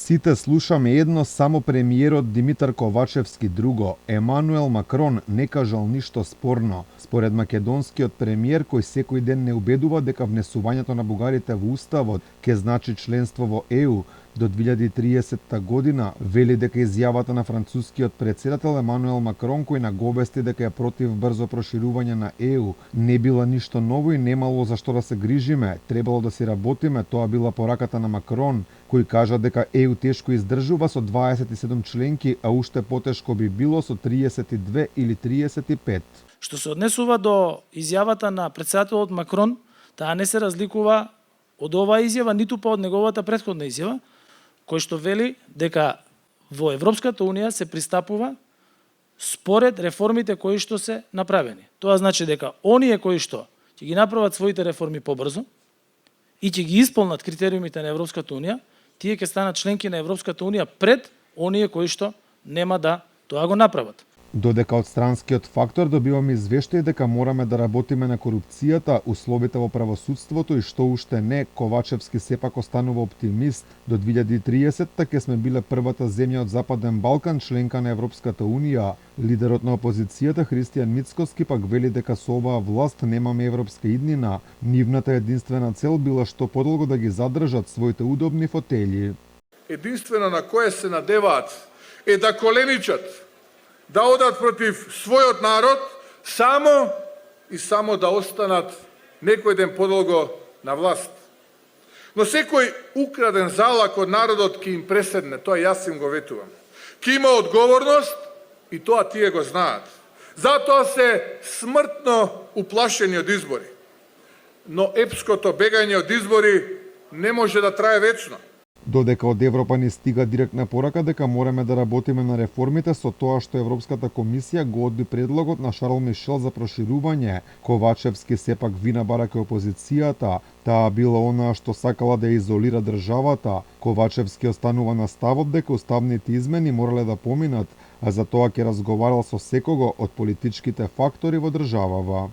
Сите слушаме едно, само премиерот Димитар Ковачевски друго. Емануел Макрон не кажал ништо спорно. Според македонскиот премиер, кој секој ден не убедува дека внесувањето на бугарите во уставот ќе значи членство во ЕУ до 2030 година, вели дека изјавата на францускиот претседател Емануел Макрон, кој наговести дека е против брзо проширување на ЕУ, не била ништо ново и немало за што да се грижиме, требало да си работиме, тоа била пораката на Макрон, кој кажа дека ЕУ тешко издржува со 27 членки, а уште потешко би било со 32 или 35. Што се однесува до изјавата на претседателот Макрон, таа не се разликува од оваа изјава, ниту па од неговата претходна изјава, кој што вели дека во Европската Унија се пристапува според реформите кои што се направени. Тоа значи дека оние кои што ќе ги направат своите реформи побрзо и ќе ги исполнат критериумите на Европската Унија, тие ќе станат членки на Европската Унија пред оние кои што нема да тоа го направат. Додека од странскиот фактор добиваме извештај дека мораме да работиме на корупцијата, условите во правосудството и што уште не, Ковачевски сепак останува оптимист. До 2030-та ќе сме биле првата земја од Западен Балкан членка на Европската Унија. Лидерот на опозицијата Христијан Мицкоски пак вели дека со оваа власт немаме европска иднина. Нивната единствена цел била што подолго да ги задржат своите удобни фотели. Единствено на кое се надеваат е да коленичат, да одат против својот народ, само да останат некој ден подолго на власт. Но секој украден залак од народот ќе им преседне, тоа јас им го ветувам. Ќе има одговорност и тоа тие го знаат. Затоа се смртно уплашени од избори. Но епското бегање од избори не може да трае вечно. Додека од Европа ни стига директна порака дека мораме да работиме на реформите со тоа што Европската комисија го одби предлогот на Шарл Мишел за проширување, Ковачевски сепак вина бара кај опозицијата, таа била онаа што сакала да изолира државата. Ковачевски останува на ставот дека уставните измени морале да поминат, а за тоа ќе разговарал со секого од политичките фактори во државава.